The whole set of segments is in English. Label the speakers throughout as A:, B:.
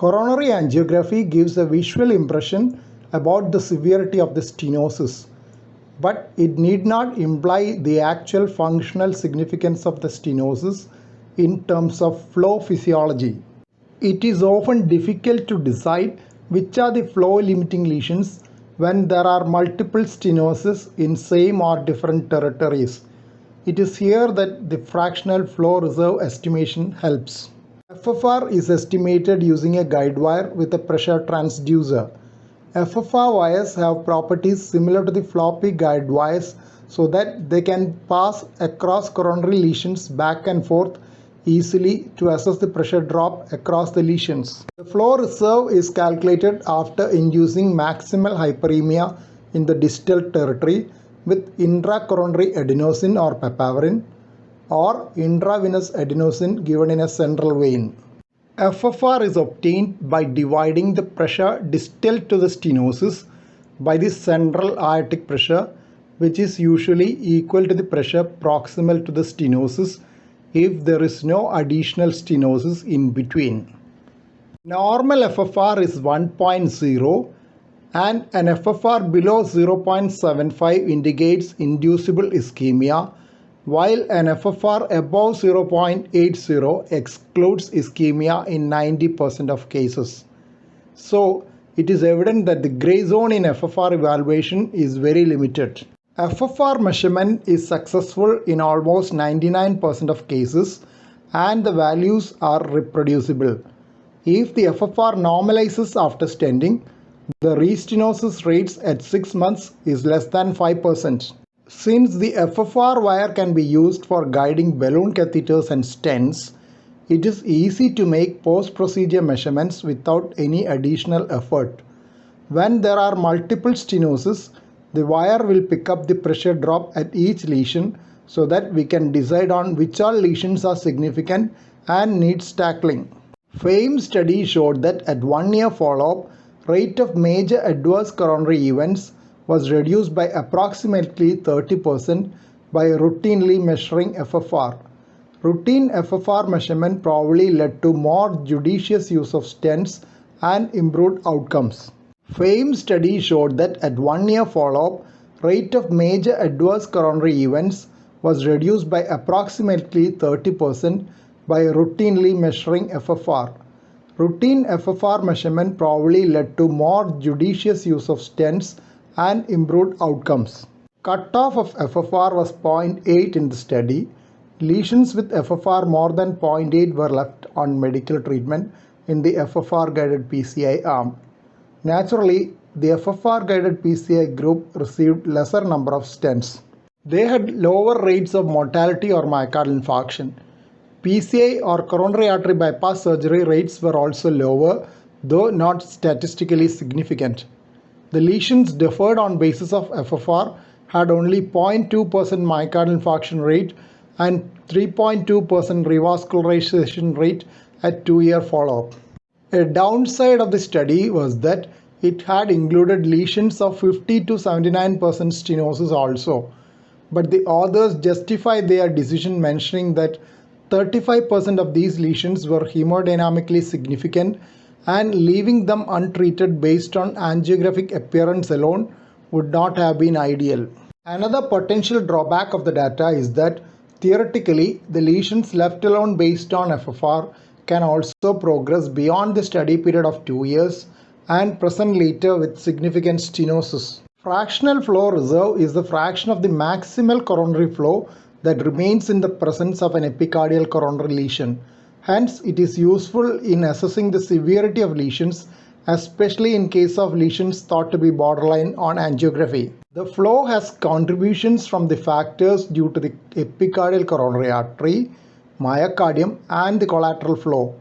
A: Coronary angiography gives a visual impression about the severity of the stenosis, but it need not imply the actual functional significance of the stenosis in terms of flow physiology. It is often difficult to decide which are the flow limiting lesions when there are multiple stenoses in same or different territories. It is here that the fractional flow reserve estimation helps. FFR is estimated using a guide wire with a pressure transducer. FFR wires have properties similar to the floppy guide wires so that they can pass across coronary lesions back and forth easily to assess the pressure drop across the lesions. The flow reserve is calculated after inducing maximal hyperemia in the distal territory with intracoronary adenosine or papaverine or intravenous adenosine given in a central vein. FFR is obtained by dividing the pressure distal to the stenosis by the central aortic pressure, which is usually equal to the pressure proximal to the stenosis if there is no additional stenosis in between. Normal FFR is 1.0 and an FFR below 0.75 indicates inducible ischemia, while an FFR above 0.80 excludes ischemia in 90% of cases. So, it is evident that the gray zone in FFR evaluation is very limited. FFR measurement is successful in almost 99% of cases and the values are reproducible. If the FFR normalizes after stenting, the restenosis rates at 6 months is less than 5%. Since the FFR wire can be used for guiding balloon catheters and stents, it is easy to make post-procedure measurements without any additional effort. When there are multiple stenoses, the wire will pick up the pressure drop at each lesion so that we can decide on which all lesions are significant and needs tackling. FAME study showed that at 1 year follow-up, rate of major adverse coronary events was reduced by approximately 30% by routinely measuring FFR. Routine FFR measurement probably led to more judicious use of stents and improved outcomes. FAME study showed that at 1 year follow-up, rate of major adverse coronary events was reduced by approximately 30% by routinely measuring FFR. Routine FFR measurement probably led to more judicious use of stents and improved outcomes. Cutoff of FFR was 0.8 in the study. Lesions with FFR more than 0.8 were left on medical treatment in the FFR guided PCI arm. Naturally, the FFR guided PCI group received lesser number of stents. They had lower rates of mortality or myocardial infarction. PCI or coronary artery bypass surgery rates were also lower, though not statistically significant. The lesions deferred on basis of FFR had only 0.2% myocardial infarction rate and 3.2% revascularization rate at 2-year follow-up. A downside of the study was that it had included lesions of 50 to 79% stenosis also, but the authors justified their decision mentioning that 35% of these lesions were hemodynamically significant and leaving them untreated based on angiographic appearance alone would not have been ideal. Another potential drawback of the data is that theoretically the lesions left alone based on FFR can also progress beyond the study period of 2 years and present later with significant stenosis. Fractional flow reserve is the fraction of the maximal coronary flow that remains in the presence of an epicardial coronary lesion. Hence, it is useful in assessing the severity of lesions, especially in case of lesions thought to be borderline on angiography. The flow has contributions from the factors due to the epicardial coronary artery, myocardium and the collateral flow.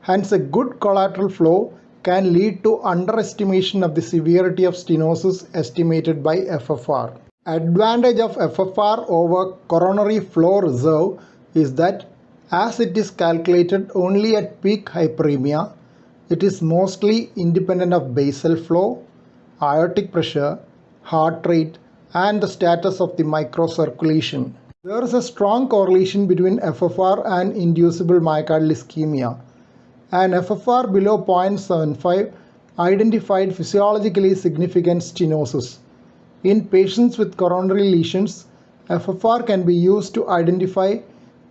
A: Hence, a good collateral flow can lead to underestimation of the severity of stenosis estimated by FFR. Advantage of FFR over coronary flow reserve is that as it is calculated only at peak hyperemia, it is mostly independent of basal flow, aortic pressure, heart rate and the status of the microcirculation. There is a strong correlation between FFR and inducible myocardial ischemia. An FFR below 0.75 identified physiologically significant stenosis. In patients with coronary lesions, FFR can be used to identify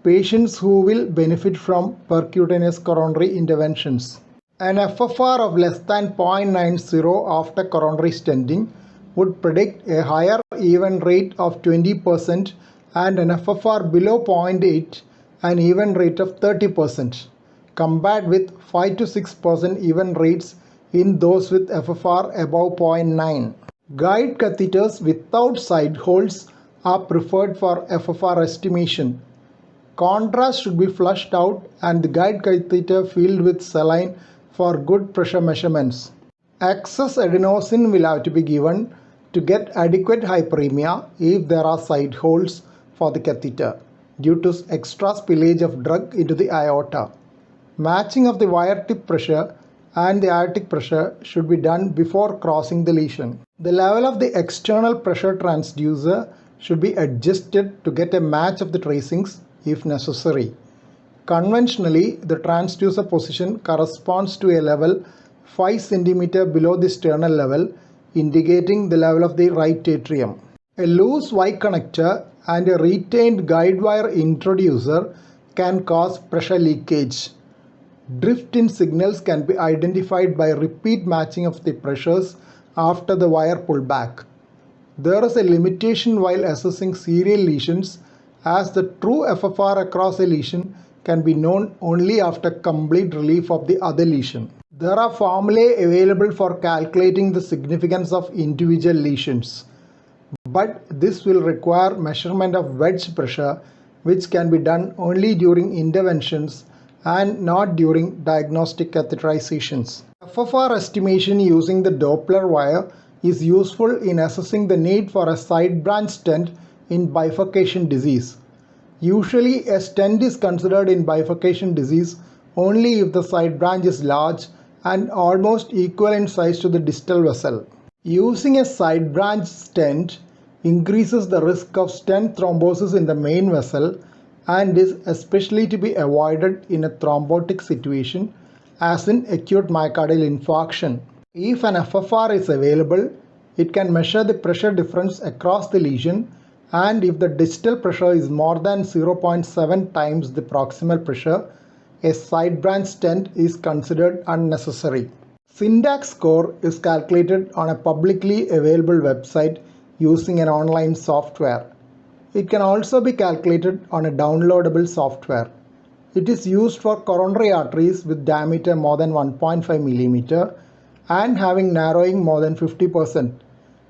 A: patients who will benefit from percutaneous coronary interventions. An FFR of less than 0.90 after coronary stenting would predict a higher event rate of 20% and an FFR below 0.8 an event rate of 30%, compared with 5 to 6% event rates in those with FFR above 0.9. Guide catheters without side holes are preferred for FFR estimation. Contrast should be flushed out and the guide catheter filled with saline for good pressure measurements. Excess adenosine will have to be given to get adequate hyperemia if there are side holes for the catheter due to extra spillage of drug into the aorta. Matching of the wire tip pressure and the aortic pressure should be done before crossing the lesion. The level of the external pressure transducer should be adjusted to get a match of the tracings if necessary. Conventionally, the transducer position corresponds to a level 5 cm below the sternal level, indicating the level of the right atrium. A loose Y connector and a retained guide wire introducer can cause pressure leakage. Drift in signals can be identified by repeat matching of the pressures after the wire pullback. There is a limitation while assessing serial lesions, as the true FFR across a lesion can be known only after complete relief of the other lesion. There are formulae available for calculating the significance of individual lesions, but this will require measurement of wedge pressure, which can be done only during interventions and not during diagnostic catheterizations. FFR estimation using the Doppler wire is useful in assessing the need for a side branch stent in bifurcation disease. Usually, a stent is considered in bifurcation disease only if the side branch is large and almost equal in size to the distal vessel. Using a side branch stent increases the risk of stent thrombosis in the main vessel and is especially to be avoided in a thrombotic situation, as in acute myocardial infarction. If an FFR is available, it can measure the pressure difference across the lesion, and if the distal pressure is more than 0.7 times the proximal pressure, a side branch stent is considered unnecessary. Syntax score is calculated on a publicly available website using an online software. It can also be calculated on a downloadable software. It is used for coronary arteries with diameter more than 1.5 mm and having narrowing more than 50%.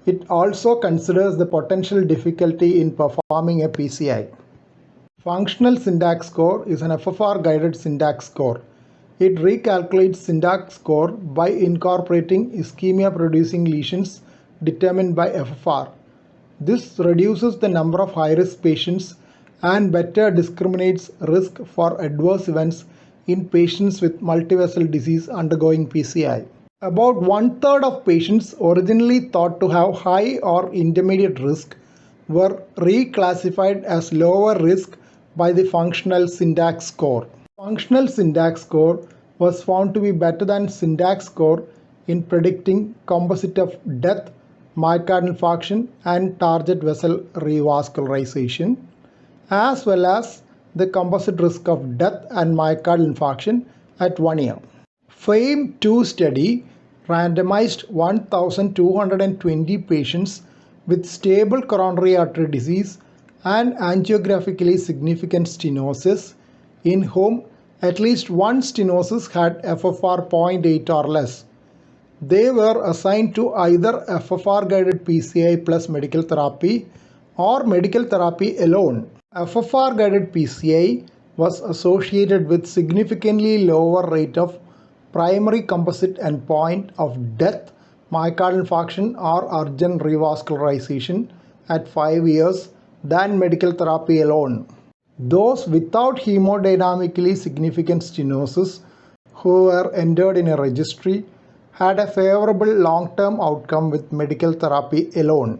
A: It also considers the potential difficulty in performing a PCI. Functional syntax score is an FFR guided syntax score. It recalculates syntax score by incorporating ischemia producing lesions determined by FFR. This reduces the number of high-risk patients and better discriminates risk for adverse events in patients with multivessel disease undergoing PCI. About 1/3 of patients originally thought to have high or intermediate risk were reclassified as lower risk by the functional syntax score. Functional syntax score was found to be better than syntax score in predicting composite of death, myocardial infarction and target vessel revascularization, as well as the composite risk of death and myocardial infarction at 1 year. FAME-2 study randomized 1,220 patients with stable coronary artery disease and angiographically significant stenosis in whom at least one stenosis had FFR 0.8 or less. They were assigned to either FFR guided PCI plus medical therapy or medical therapy alone. FFR guided PCI was associated with significantly lower rate of primary composite endpoint of death, myocardial infarction or urgent revascularization at 5 years than medical therapy alone. Those without hemodynamically significant stenosis who were entered in a registry had a favorable long-term outcome with medical therapy alone.